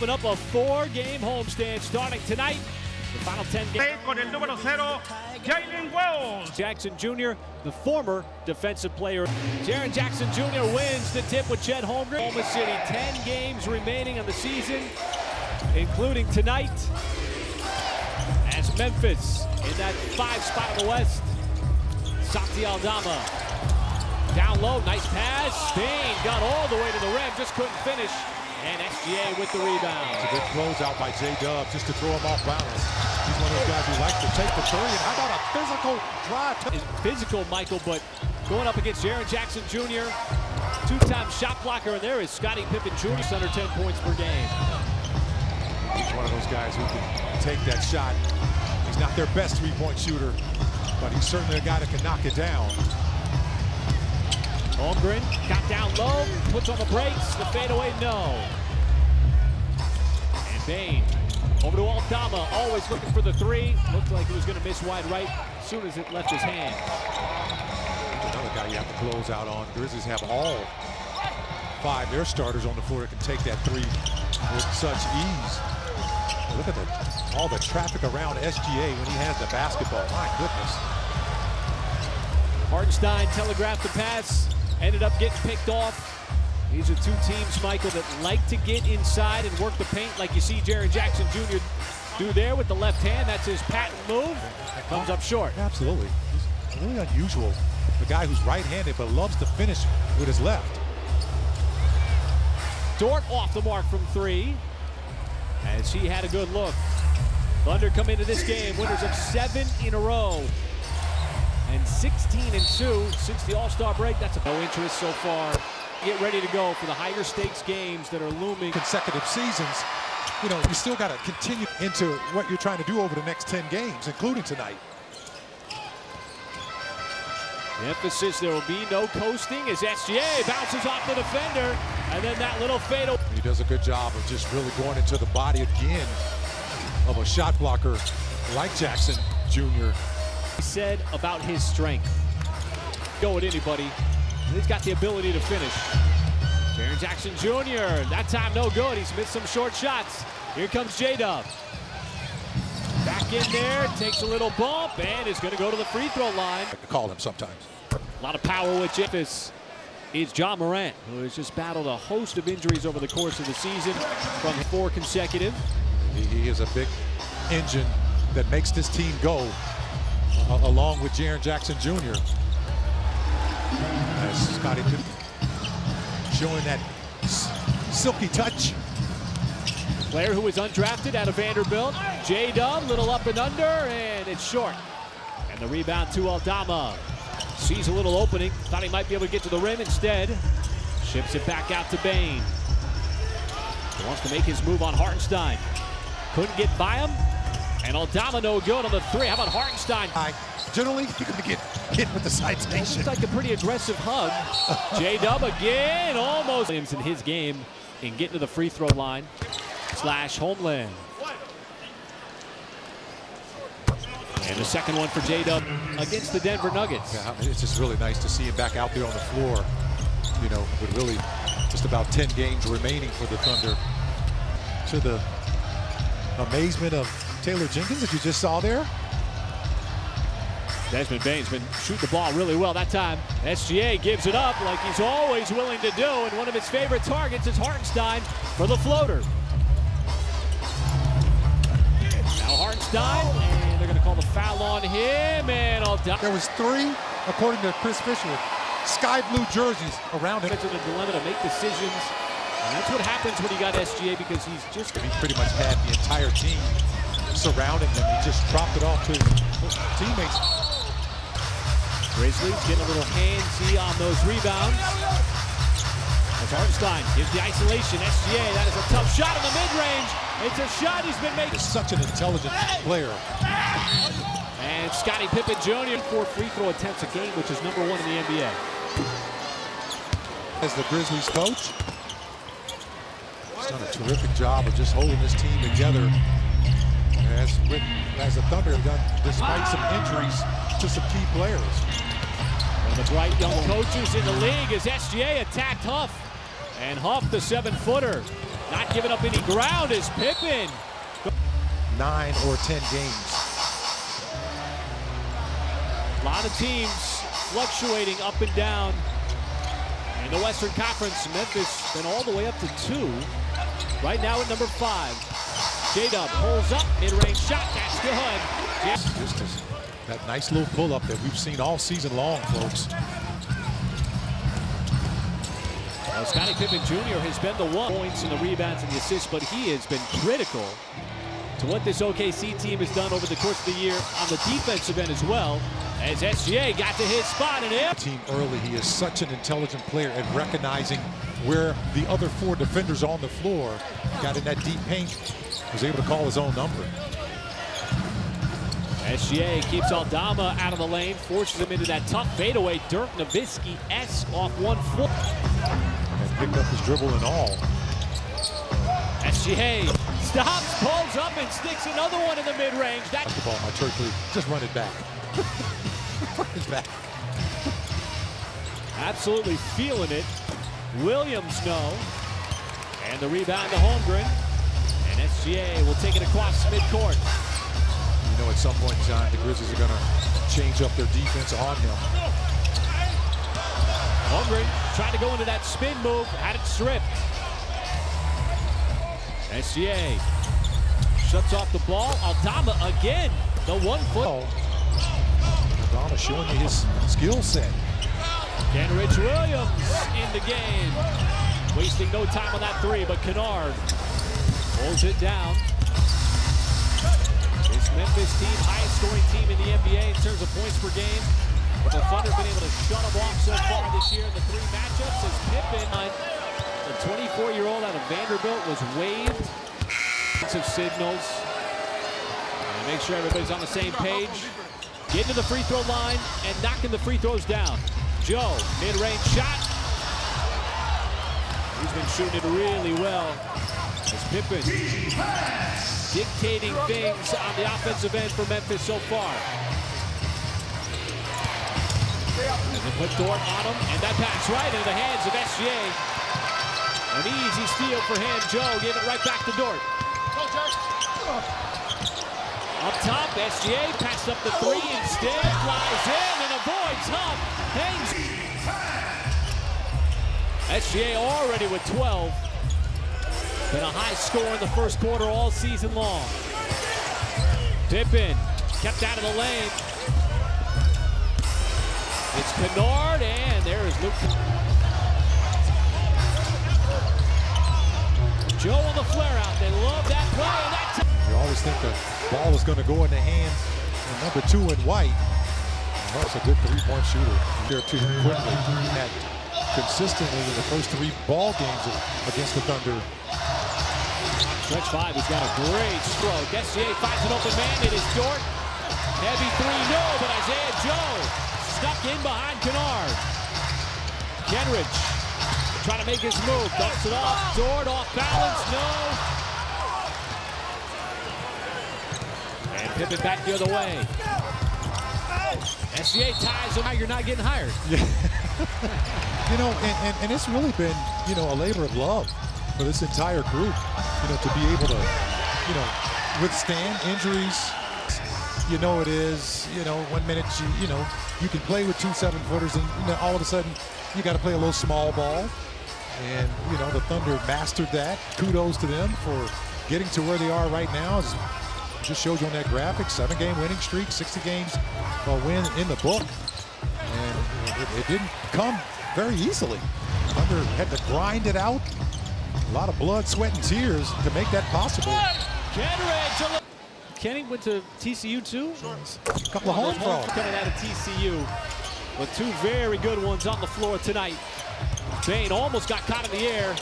Open up a 4-game homestand starting tonight. The final 10 games. Con el número 0, Jalen Wells. Jackson Jr., the former defensive player. Jaren Jackson Jr. wins the tip with Chet Holmgren. Oklahoma City, 10 games remaining on the season, including tonight. As Memphis in that 5 spot in the West. Santi Aldama down low, nice pass. Spain got all the way to the rim, just couldn't finish. And SGA with the rebound. It's a good closeout by J-Dub just to throw him off balance. He's one of those guys who likes to take the three. And how about a physical drive? Physical, Michael, but going up against Jaren Jackson Jr., 2-time shot blocker, and there is Scottie Pippen Jr. under 10 points per game. He's one of those guys who can take that shot. He's not their best three-point shooter, but he's certainly a guy that can knock it down. Holmgren got down low, puts on the brakes, the fadeaway, no. And Bain over to Aldama, always looking for the three. Looked like he was going to miss wide right as soon as it left his hand. Another guy you have to close out on. Grizzlies have all 5 of their starters on the floor that can take that three with such ease. Look at all the traffic around SGA when he has the basketball. My goodness. Hartenstein telegraphed the pass. Ended up getting picked off. These are 2 teams, Michael, that like to get inside and work the paint like you see Jaren Jackson Jr. do there with the left hand. That's his patent move. Comes up short. Absolutely. It's really unusual. The guy who's right-handed but loves to finish with his left. Dort off the mark from 3 as he had a good look. Thunder come into this game, winners of 7 in a row. And 16-2 since the All-Star break. That's no interest so far. Get ready to go for the higher stakes games that are looming. Consecutive seasons, you know, you still got to continue into what you're trying to do over the next 10 games, including tonight. The emphasis, there will be no coasting as SGA bounces off the defender, and then that little fadeaway. He does a good job of just really going into the body again of a shot blocker like Jackson Jr. He said about his strength. Go at anybody. He's got the ability to finish. Jaren Jackson Jr., that time no good. He's missed some short shots. Here comes J-Dub. Back in there, takes a little bump, and is going to go to the free throw line. I call him sometimes. A lot of power with Memphis. Is John Morant, who has just battled a host of injuries over the course of the season from 4 consecutive. He is a big engine that makes this team go, along with Jaren Jackson Jr. As Scottie Pippen showing that silky touch. Player who was undrafted out of Vanderbilt. J-Dub, little up and under, and it's short. And the rebound to Aldama. Sees a little opening, thought he might be able to get to the rim instead. Ships it back out to Bain. He wants to make his move on Hartenstein. Couldn't get by him. And Aldama no good on the 3. How about Hartenstein? Generally, you're going to get hit with the citation. Looks like a pretty aggressive hug. J-Dub again, almost. Williams in his game and getting to the free throw line. Slash Homeland. And the second one for J-Dub against the Denver Nuggets. Yeah, it's just really nice to see him back out there on the floor. You know, with really just about 10 games remaining for the Thunder. To the amazement of Taylor Jenkins that you just saw there. Desmond Bain's been shooting the ball really well that time. SGA gives it up like he's always willing to do, and one of his favorite targets is Hartenstein for the floater. Now Hartenstein, and they're going to call the foul on him, and there was 3, according to Chris Fisher, sky blue jerseys around him. It's in a dilemma to make decisions, and that's what happens when you got SGA, because he's just... He pretty much had the entire team surrounding him. He just dropped it off to his teammates. Grizzlies getting a little handsy on those rebounds. As Hartenstein gives the isolation. SGA, that is a tough shot in the mid-range. It's a shot he's been making. He's such an intelligent player. And Scottie Pippen Jr. 4 free throw attempts a game, which is #1 in the NBA. As the Grizzlies coach, he's done a terrific job of just holding this team together. As the Thunder have done, despite some injuries to some key players. One of the bright young coaches in the league as SGA attacked Huff. And Huff, the 7-footer, Not giving up any ground is Pippen. 9 or 10 games. A lot of teams fluctuating up and down. In the Western Conference, Memphis been all the way up to 2. Right now at number 5. J-Dub pulls up, mid-range shot, that's good. Just that nice little pull-up that we've seen all season long, folks. Well, Scottie Pippen Jr. has been the one points and the rebounds and the assists, but he has been critical to what this OKC team has done over the course of the year on the defensive end as well. As SGA got to his spot and him. Team early, he is such an intelligent player at recognizing where the other 4 defenders on the floor. Got in that deep paint, was able to call his own number. SGA keeps Aldama out of the lane, forces him into that tough fadeaway. Dirk Nowitzki-esque off 1 foot. And picked up his dribble and all. SGA stops, pulls up, and sticks another one in the mid-range. That's the ball in my church league. Just run it back. Run it back. Absolutely feeling it. Williams no. And the rebound to Holmgren. And SGA will take it across midcourt. You know, at some point in time, the Grizzlies are going to change up their defense on him. Holmgren trying to go into that spin move, had it stripped. SGA shuts off the ball. Aldama again, the 1 foot. Aldama showing you his skill set. Kenrich Williams in the game. Wasting no time on that 3, but Kennard pulls it down. This Memphis team, highest scoring team in the NBA in terms of points per game. But the Thunder have been able to shut them off so far this year in the 3 matchups as Pippen, the 24-year-old out of Vanderbilt, was waived. Of signals. And make sure everybody's on the same page. Getting to the free throw line and knocking the free throws down. Joe, mid-range shot. He's been shooting it really well. As Pippen dictating things on the offensive end for Memphis so far. And they put Dort on him, and that pass right into the hands of SGA. An easy steal for him. Joe gave it right back to Dort. Up top, SGA passed up the 3 instead, flies in and avoids Huff. Hangs. SGA already with 12. Been a high score in the first quarter all season long. Pippen kept out of the lane. It's Kennard, and there is Luke. Joe on the flare out. They love that play. And that you always think the ball is going to go in the hands of number 2 in White. Well, that's a good 3-point shooter. Here too quickly. Had consistently in the first 3 ball games against the Thunder. Stretch 5 has got a great stroke. SGA finds an open man. It is Dort. Heavy 3, no, but Isaiah Joe stuck in behind Kennard. Kenrich trying to make his move. Dumps it off. Dort off balance. No. And Pippen back the other way. SGA ties him. Now you're not getting hired. Yeah. You know, and it's really been, you know, a labor of love for this entire group, you know, to be able to, you know, withstand injuries. You know it is, you know, 1 minute you know, you can play with 2 7-footers and, you know, all of a sudden you got to play a little small ball. And, you know, the Thunder mastered that. Kudos to them for getting to where they are right now. It just showed you on that graphic, 7-game winning streak, 60 games win in the book. And it didn't come very easily. Thunder had to grind it out. A lot of blood, sweat, and tears to make that possible. Kenny went to TCU too? A couple of home frogs coming out of TCU. But 2 very good ones on the floor tonight. Bain almost got caught in the air.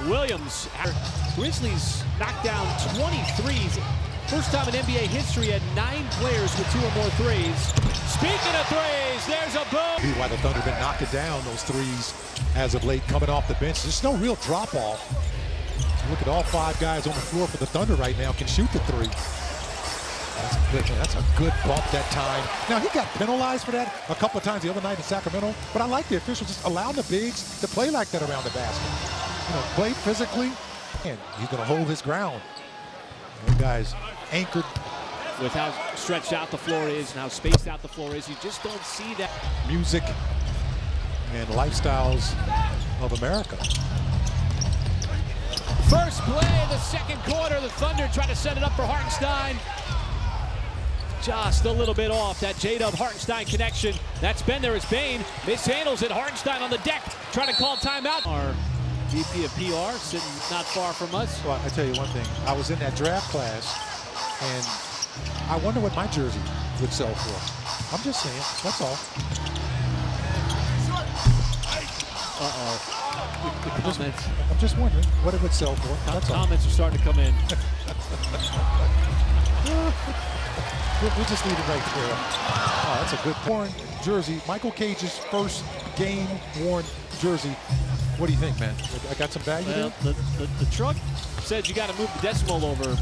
Williams. Grizzlies knocked down 23s. First time in NBA history had 9 players with 2 or more threes. Speaking of threes, there's a boom. Why the Thunder have been knocking down those threes as of late, coming off the bench. There's no real drop off. Look at all 5 guys on the floor for the Thunder right now can shoot the 3. That's a good bump that time. Now, he got penalized for that a couple of times the other night in Sacramento, but I like the officials just allowing the bigs to play like that around the basket. You know, play physically, And he's going to hold his ground. That guy's anchored. With how stretched out the floor is and how spaced out the floor is, you just don't see that. Music and lifestyles of America. First play of the second quarter, the Thunder try to set it up for Hartenstein. Just a little bit off that J-Dub Hartenstein connection. That's been there as Bain mishandles it. Hartenstein on the deck trying to call timeout. Our VP of PR sitting not far from us. Well, I tell you one thing. I was in that draft class, and I wonder what my jersey would sell for. I'm just saying. That's all. I'm just wondering what it would sell for. That's all. Comments are starting to come in. We'll just leave it right there. Oh, that's a good worn jersey. Michael Cage's first game-worn jersey. What do you think, man? I got some value Well, there? the truck said you got to move the decimal over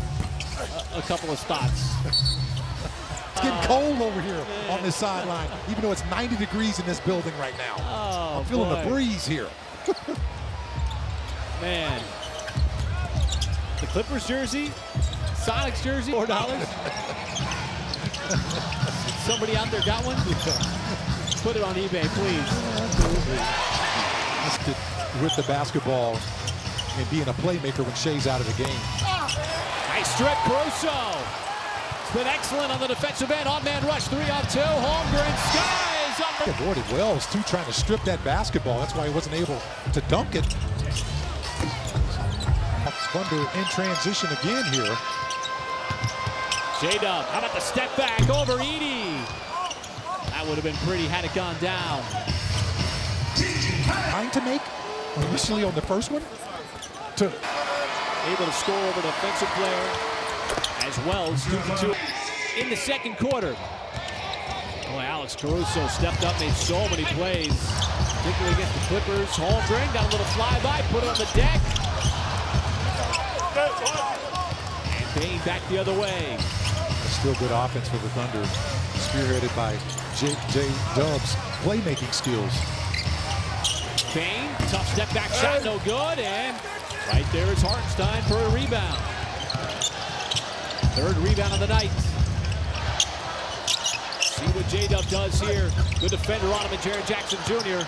a couple of spots. It's getting cold over here on this sideline, even though it's 90 degrees in this building right now. Oh, I'm feeling boy. the breeze here. Man. The Clippers jersey, Sonics jersey, $4. Somebody out there got one? Put it on eBay, please. Just to whip the basketball and being a playmaker when Shea's out of the game. Nice strip, Caruso. It's been excellent on the defensive end. On-man rush, 3-on-2. Holmgren skies up. Avoided Wells, too, trying to strip that basketball. That's why he wasn't able to dunk it. Thunder in transition again here. J-Dub, how about the step back over Edey? That would have been pretty had it gone down. Trying to make initially on the first one. Able to score over the offensive player as Wells 2 for 2 in the second quarter. Boy, Alex Caruso stepped up, made so many plays, particularly against the Clippers. Holmgren got a little flyby, put it on the deck. And Bain back the other way. Still good offense for the Thunder, spearheaded by J-Dub's playmaking skills. Bain, tough step back shot, no good, and right there is Hartenstein for a rebound. Third rebound of the night. See what J-Dub does here. Good defender on him, and Jaren Jackson Jr.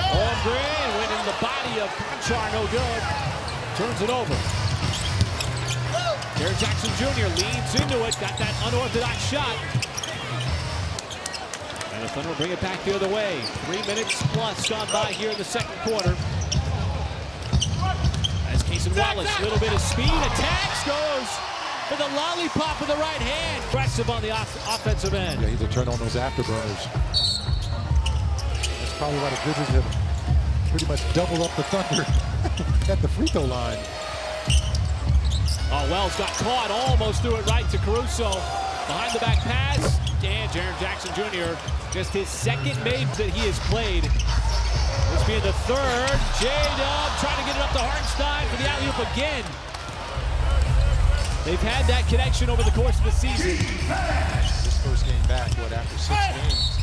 Holmgren went in the body of Conchar, no good. Turns it over. Jaren Jackson Jr. leans into it, got that unorthodox shot. And the Thunder will bring it back the other way. 3 minutes plus gone by here in the second quarter. As Cason Wallace, little bit of speed, attacks, goes for the lollipop with the right hand. Aggressive on the offensive end. Yeah, he had to turn on those afterburners. That's probably why the Grizzlies have pretty much doubled up the Thunder at the free throw line. Oh, Wells got caught, almost threw it right to Caruso. Behind the back pass, and Jaren Jackson Jr., just his second made that he has played. This being the third. J-Dub trying to get it up to Hartenstein for the alley-oop again. They've had that connection over the course of the season. This first game back, what, after 6 games?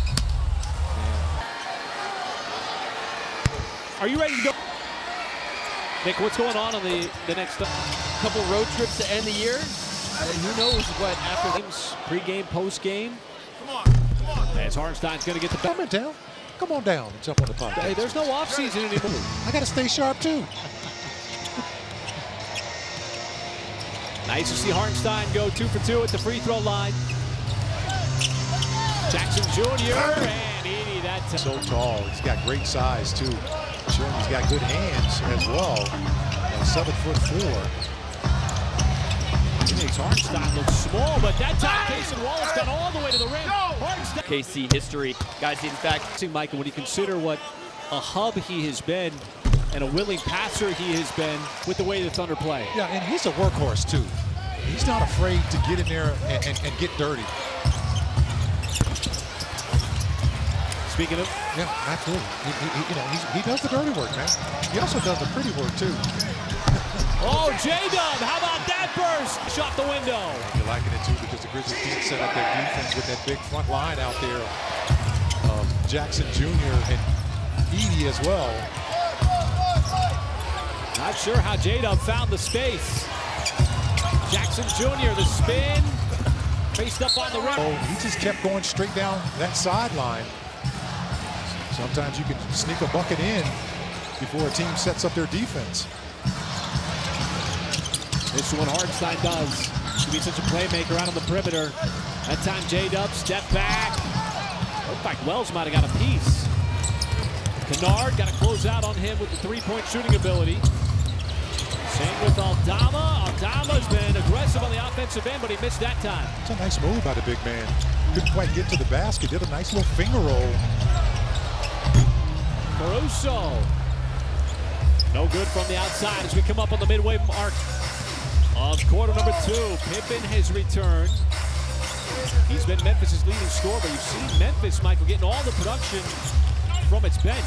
Are you ready to go? Nick, what's going on the next couple road trips to end the year? And who knows what after games, pre-game, post-game? As Hartenstein's going to get the Come on down. Come on down and jump on the podcast. Hey, there's no offseason anymore. I got to stay sharp, too. Nice to see Hartenstein go 2 for 2 at the free throw line. Jackson Jr. and Edey, that's So tall. He's got great size, too. Showing he's got good hands as well. At 7'4". He makes Hartenstein look small, but that time Cason Wallace got all the way to the rim. Hartenstein. KC history. Guys, in fact, See, Michael, when you consider what a hub he has been and a willing passer he has been with the way the Thunder play. Yeah, and he's a workhorse, too. He's not afraid to get in there and get dirty. Speaking of, Yeah, absolutely. He does the dirty work, man. He also does the pretty work, too. oh, J-Dub, how about that burst? Shot the window. You're liking it, too, because the Grizzlies did set up their defense with that big front line out there. Jackson Jr. and Edey as well. Not sure how J-Dub found the space. Jackson Jr., the spin, faced up on the rim. Oh, he just kept going straight down that sideline. Sometimes you can sneak a bucket in before a team sets up their defense. This is what Hartenstein does. To be such a playmaker out on the perimeter. That time J-Dub, step back. Looked like Wells might have got a piece. Kennard got to close out on him with the three-point shooting ability. Same with Aldama. Aldama's been aggressive on the offensive end, but he missed that time. It's a nice move by the big man. Couldn't quite get to the basket. Did a nice little finger roll. Caruso. No good from the outside as we come up on the midway mark of quarter number 2. Pippen has returned. He's been Memphis' leading scorer, but you've seen Memphis, Michael, getting all the production from its bench.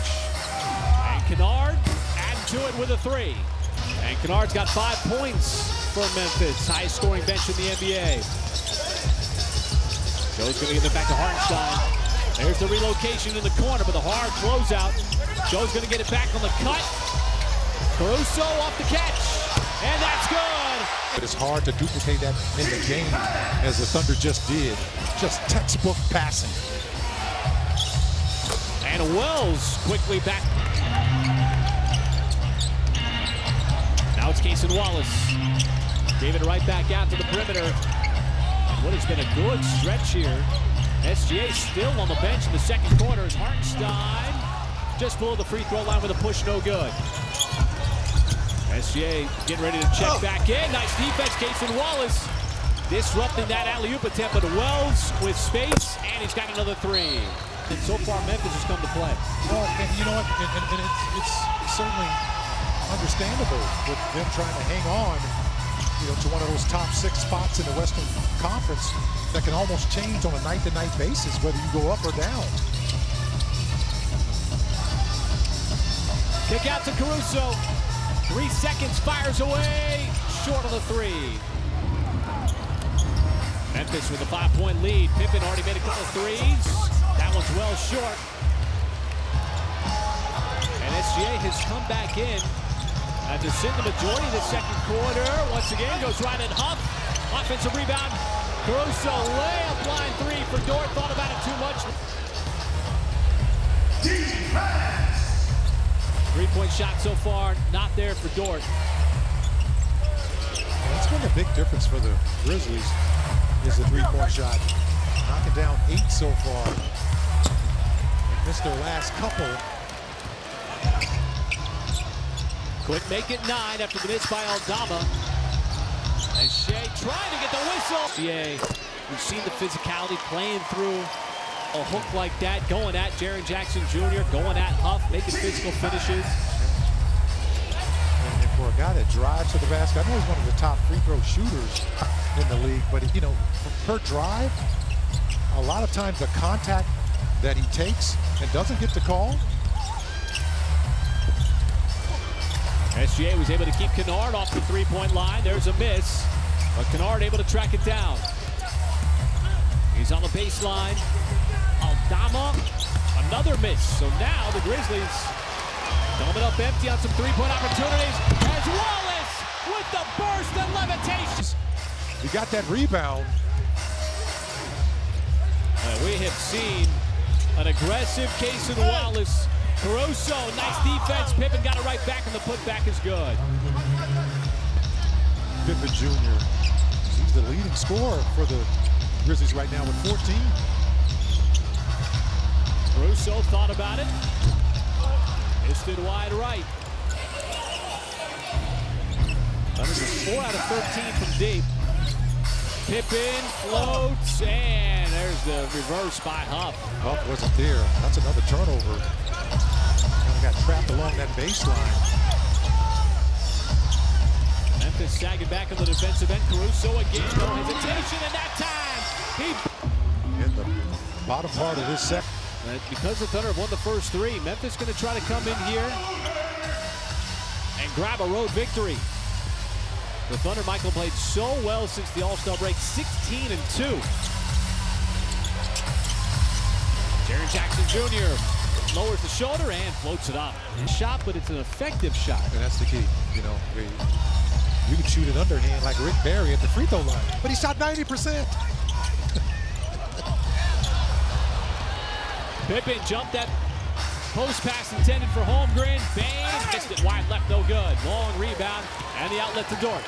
And Kennard adding to it with a 3. And Kennard's got 5 points for Memphis, highest scoring bench in the NBA. Joe's going to give it back to Hartenstein. There's the relocation in the corner, but the hard closeout. Joe's going to get it back on the cut. Caruso off the catch, and that's good. But it's hard to duplicate that in the game as the Thunder just did. Just textbook passing. And Wells quickly back. Now it's Cason Wallace. Gave it right back out to the perimeter. And what has been a good stretch here. SGA still on the bench in the second quarter as Hartenstein just below the free throw line with a push, no good. SGA getting ready to check back in. Nice defense, Cason Wallace disrupting that alley-oop attempt, but Wells with space, and he's got another 3. And so far, Memphis has come to play. Well, and you know what? And it's certainly understandable with them trying to hang on, to one of those top 6 spots in the Western Conference that can almost change on a night-to-night basis, whether you go up or down. Kick out to Caruso. 3 seconds, fires away, short of the 3. Memphis with a 5-point lead. Pippen already made a couple of 3s. That one's well short. And SGA has come back in to send the majority of the second quarter. Once again, goes right at Huff. Offensive rebound. Caruso, layup line 3 for Dort. Thought about it too much. 3-point shot so far, not there for Dort. That's been a big difference for the Grizzlies, is the 3-point shot. Knocking down 8 so far. They missed their last couple. Quick make it 9 after the miss by Aldama. And Shea trying to get the whistle. Shea, we've seen the physicality playing through a hook like that, going at Jaren Jackson Jr., going at Huff, making physical finishes. And for a guy that drives to the basket, I know he's one of the top free throw shooters in the league, but per drive, a lot of times the contact that he takes and doesn't get the call. SGA was able to keep Kennard off the 3-point line. There's a miss, but Kennard able to track it down. He's on the baseline. Aldama, another miss. So now the Grizzlies coming up empty on some 3-point opportunities. As Wallace with the burst and levitation. He got that rebound. We have seen an aggressive Cason Wallace. Caruso, nice defense. Pippen got it right back, and the putback is good. Pippen Jr. He's the leading scorer for the Grizzlies right now with 14. Caruso thought about it. Missed it wide right. Thunder just 4 out of 13 from deep. Pippen floats, and there's the reverse by Huff. Huff wasn't there. That's another turnover. Kind of got trapped along that baseline. Memphis sagging back on the defensive end. Caruso again, no hesitation, and that time he... In the bottom part of this set. Because the Thunder have won the first 3, Memphis going to try to come in here and grab a road victory. The Thunder, Michael, played so well since the All-Star break, 16-2. Jaren Jackson Jr. lowers the shoulder and floats it up. Shot, but it's an effective shot. And that's the key. You know, you can shoot it underhand like Rick Barry at the free throw line, but he shot 90%. Pippen jumped that post pass intended for Holmgren. Bang, missed it wide left, no good. Long rebound and the outlet to Dort.